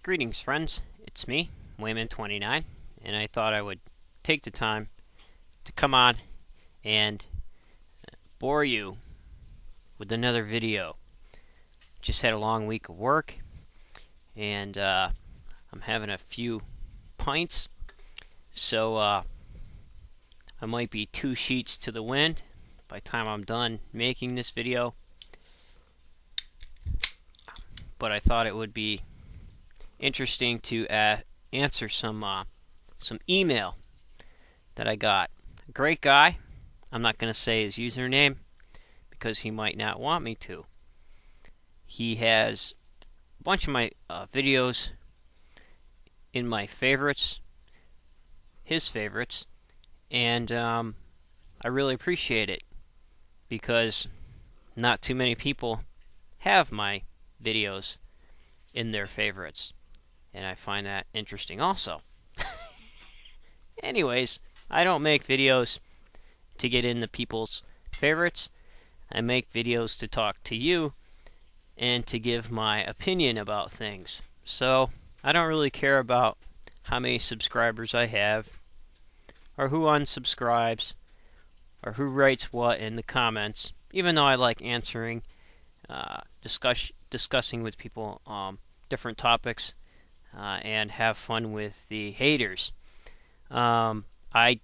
Greetings, friends. It's me, Wayman29, and I thought I would take the time to come on and bore you with another video. Just had a long week of work, and I'm having a few pints, so I might be 2 sheets to the wind by the time I'm done making this video. But I thought it would be interesting to answer some email that I got. A great guy. I'm not going to say his username because he might not want me to. He has a bunch of my videos in my favorites, his favorites, and I really appreciate it because not too many people have my videos in their favorites. And I find that interesting also. Anyways, I don't make videos to get into people's favorites. I make videos to talk to you and to give my opinion about things. So, I don't really care about how many subscribers I have, or who unsubscribes, or who writes what in the comments, even though I like answering, discussing with people different topics. And have fun with the haters. I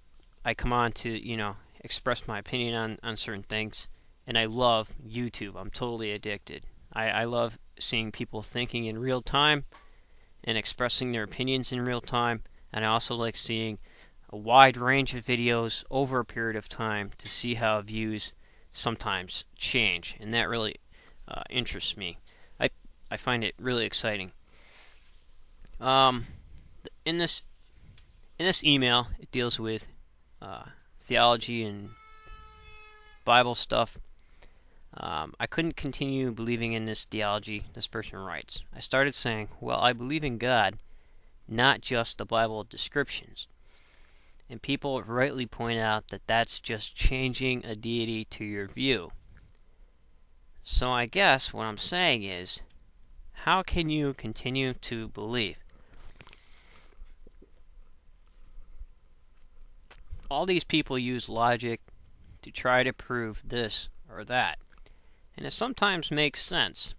come on to express my opinion on certain things, and I love YouTube. I'm totally addicted. I love seeing people thinking in real time and expressing their opinions in real time, and I also like seeing a wide range of videos over a period of time to see how views sometimes change, and that really interests me. I find it really exciting. In this email, it deals with theology and Bible stuff. I couldn't continue believing in this theology, this person writes. I started saying, well, I believe in God, not just the Bible descriptions. And people rightly point out that that's just changing a deity to your view. So I guess what I'm saying is, how can you continue to believe? All these people use logic to try to prove this or that, and it sometimes makes sense.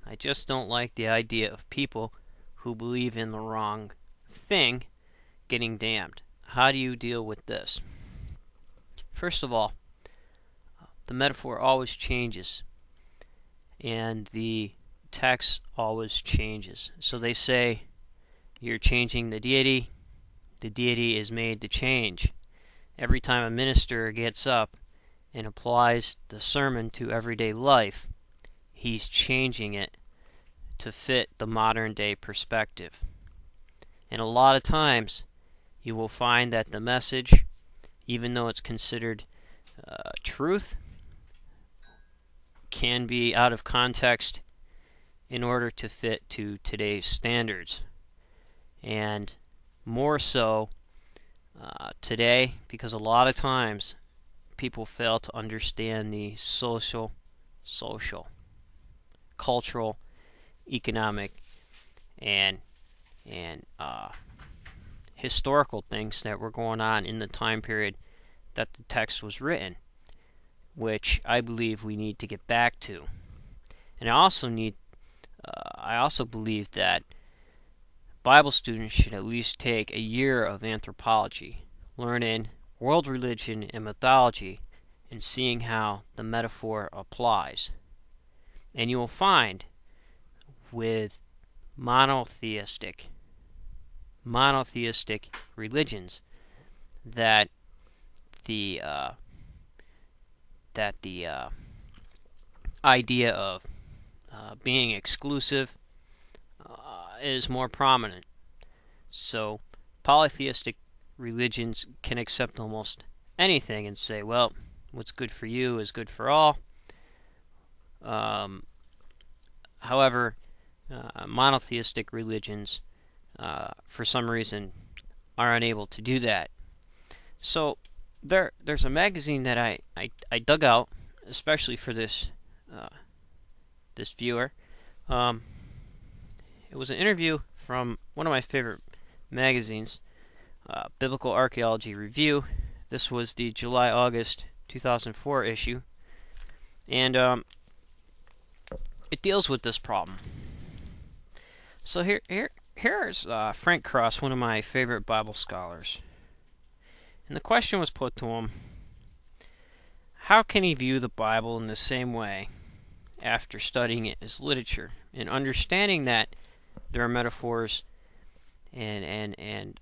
I just don't like the idea of people who believe in the wrong thing getting damned. How do you deal with this? First of all, the metaphor always changes, and the text always changes. So they say, you're changing the deity is made to change. Every time a minister gets up and applies the sermon to everyday life, he's changing it to fit the modern day perspective. And a lot of times, you will find that the message, even though it's considered truth, can be out of context in order to fit to today's standards. And more so today, because a lot of times people fail to understand the social, cultural, economic, and historical things that were going on in the time period that the text was written, which I believe we need to get back to. And I also believe that Bible students should at least take a year of anthropology, learning world religion and mythology, and seeing how the metaphor applies. And you will find with monotheistic religions that the idea of being exclusive is more prominent. So polytheistic religions can accept almost anything and say, well, what's good for you is good for all. However, monotheistic religions, for some reason, are unable to do that. So there's a magazine that I dug out, especially for this viewer. It was an interview from one of my favorite magazines, Biblical Archaeology Review. This was the July-August 2004 issue, and it deals with this problem. So here's Frank Cross, one of my favorite Bible scholars. And the question was put to him, how can he view the Bible in the same way after studying it as literature and understanding that there are metaphors and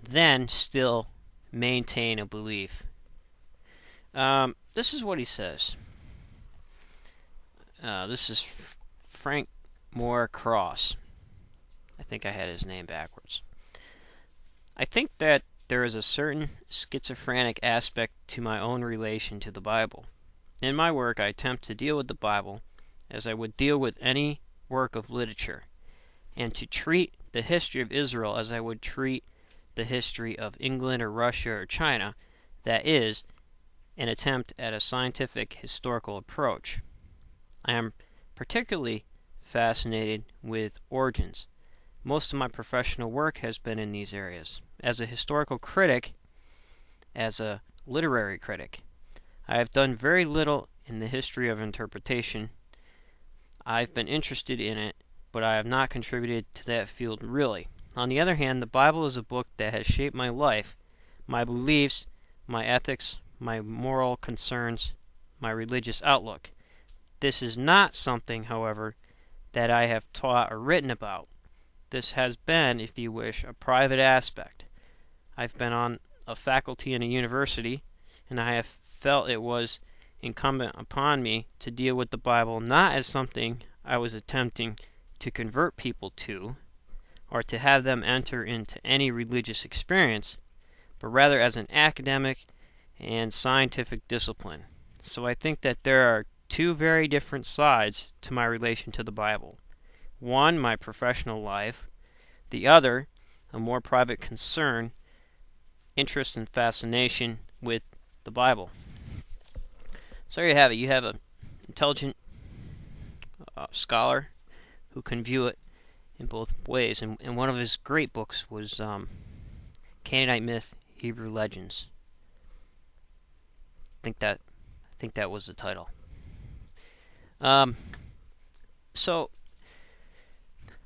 then still maintain a belief? This is what he says. This is Frank Moore Cross. I think I had his name backwards. I think that there is a certain schizophrenic aspect to my own relation to the Bible. In my work, I attempt to deal with the Bible as I would deal with any work of literature, and to treat the history of Israel as I would treat the history of England or Russia or China, that is, an attempt at a scientific historical approach. I am particularly fascinated with origins. Most of my professional work has been in these areas. As a historical critic, as a literary critic, I have done very little in the history of interpretation. I've been interested in it, but I have not contributed to that field really. On the other hand, the Bible is a book that has shaped my life, my beliefs, my ethics, my moral concerns, my religious outlook. This is not something, however, that I have taught or written about. This has been, if you wish, a private aspect. I've been on a faculty in a university, and I have felt it was incumbent upon me to deal with the Bible not as something I was attempting to convert people to, or to have them enter into any religious experience, but rather as an academic and scientific discipline. So I think that there are two very different sides to my relation to the Bible. One, my professional life. The other, a more private concern, interest and fascination with the Bible. So there you have it. You have an intelligent scholar who can view it in both ways. And one of his great books was Canaanite Myth, Hebrew Legends. I think that was the title. So,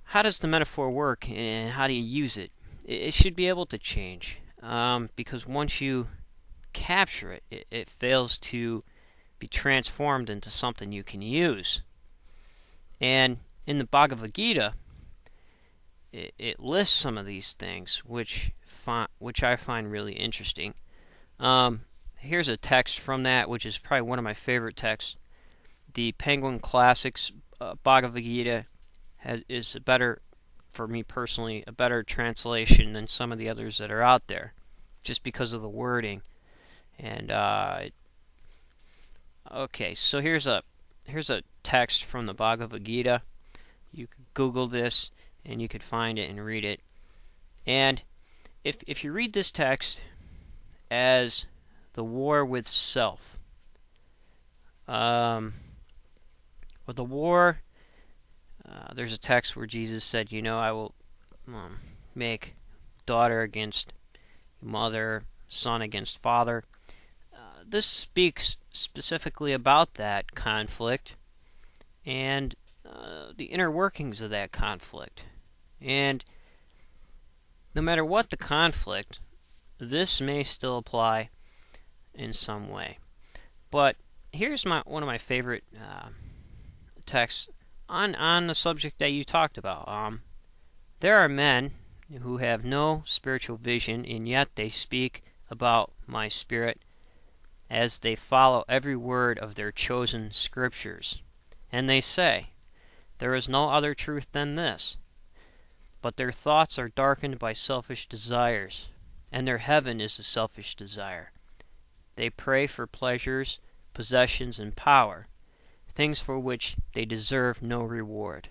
how does the metaphor work, and how do you use it? It should be able to change, because once you capture it, it fails to be transformed into something you can use. And in the Bhagavad-gita, it lists some of these things, which I find really interesting. Here's a text from that, which is probably one of my favorite texts. The Penguin Classics Bhagavad-gita is a better, for me personally, a better translation than some of the others that are out there, just because of the wording. And okay, so here's a text from the Bhagavad-gita. You could Google this, and you could find it and read it. And if you read this text as the war with self, or the war, there's a text where Jesus said, I will make daughter against mother, son against father. This speaks specifically about that conflict and the inner workings of that conflict. And no matter what the conflict, this may still apply in some way. But here's one of my favorite texts on the subject that you talked about. There are men who have no spiritual vision, and yet they speak about my spirit as they follow every word of their chosen scriptures. And they say, there is no other truth than this. But their thoughts are darkened by selfish desires, and their heaven is a selfish desire. They pray for pleasures, possessions, and power, things for which they deserve no reward.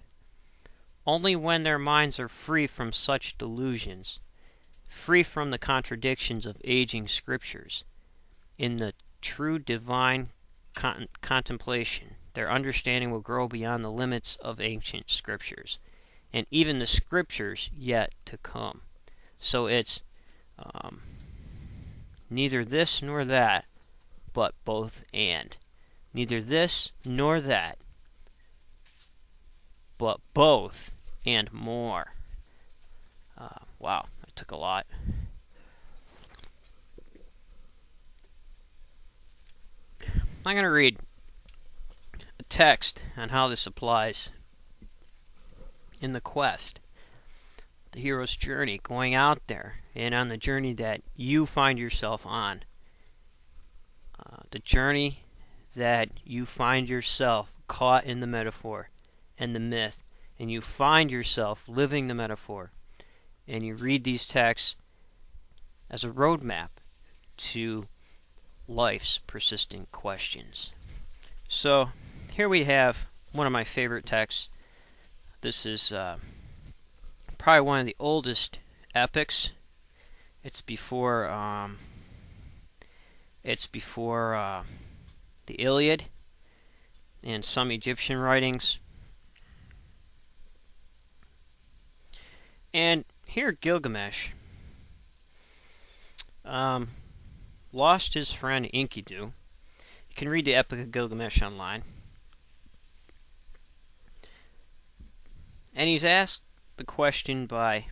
Only when their minds are free from such delusions, free from the contradictions of aging scriptures, in the true divine contemplation, their understanding will grow beyond the limits of ancient scriptures, and even the scriptures yet to come. So it's neither this nor that, but both and. Neither this nor that, but both and more. Wow, that took a lot. I'm going to read a text on how this applies in the quest, the hero's journey, going out there and on the journey that you find yourself on. The journey that you find yourself caught in the metaphor and the myth, and you find yourself living the metaphor, and you read these texts as a roadmap to life's persistent questions. So here we have one of my favorite texts. This is probably one of the oldest epics. It's before the Iliad and some Egyptian writings. And here Gilgamesh lost his friend Enkidu. You can read the Epic of Gilgamesh online. And he's asked the question by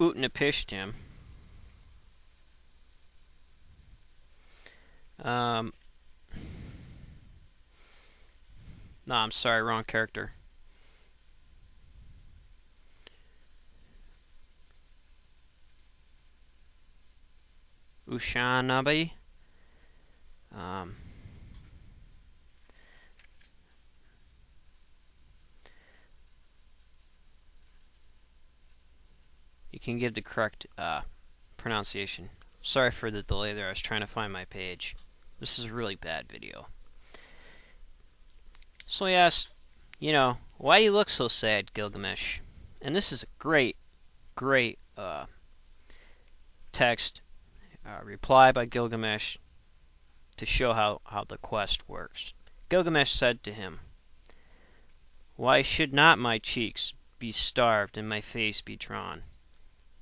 Utnapishtim. No, I'm sorry, wrong character. Ushanabi. You can give the correct pronunciation. Sorry for the delay there. I was trying to find my page. This is a really bad video. So he asked, why do you look so sad, Gilgamesh? And this is a great text, reply by Gilgamesh to show how the quest works. Gilgamesh said to him, "Why should not my cheeks be starved and my face be drawn?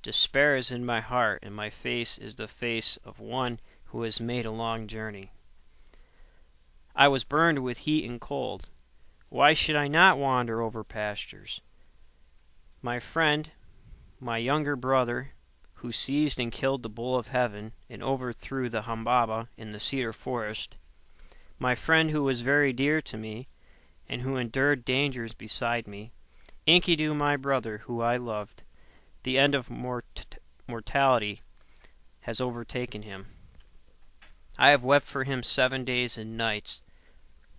Despair is in my heart, and my face is the face of one who has made a long journey. I was burned with heat and cold. Why should I not wander over pastures? My friend, my younger brother, who seized and killed the bull of heaven and overthrew the Hambaba in the cedar forest, my friend who was very dear to me and who endured dangers beside me, Enkidu, my brother, who I loved, the end of mortality has overtaken him. I have wept for him 7 days and nights,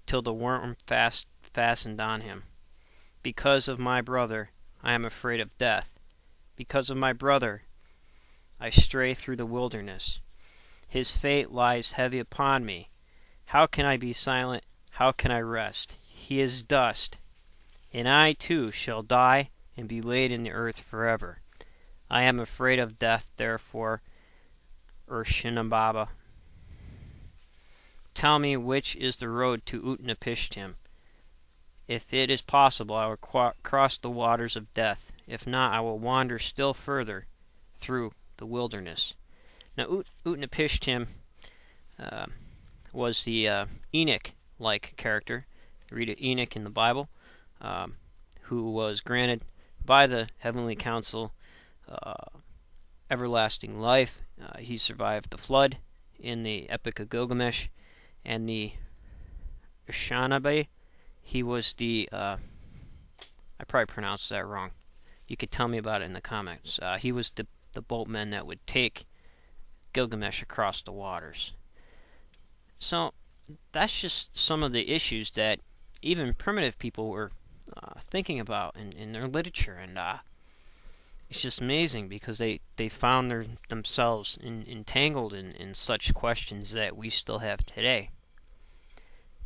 till the worm fastened on him. Because of my brother, I am afraid of death. Because of my brother, I stray through the wilderness. His fate lies heavy upon me. How can I be silent? How can I rest? He is dust, and I too shall die and be laid in the earth forever. I am afraid of death, therefore, Urshinababa. Tell me which is the road to Utnapishtim. If it is possible, I will cross the waters of death. If not, I will wander still further through the wilderness." Now, Utnapishtim was the Enoch-like character. You read Enoch in the Bible, who was granted by the heavenly council everlasting life. He survived the flood in the Epic of Gilgamesh, and the Ushanabi, he was the I probably pronounced that wrong. You could tell me about it in the comments. He was the boatman that would take Gilgamesh across the waters. So that's just some of the issues that even primitive people were thinking about in their literature, and it's just amazing because they found themselves entangled in such questions that we still have today.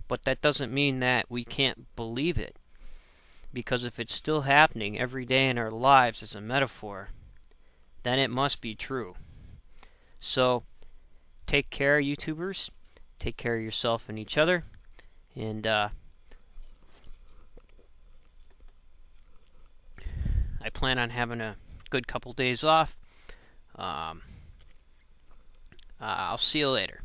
But that doesn't mean that we can't believe it, because if it's still happening every day in our lives as a metaphor, then it must be true. So take care, YouTubers, take care of yourself and each other. And I plan on having a good couple days off. I'll see you later.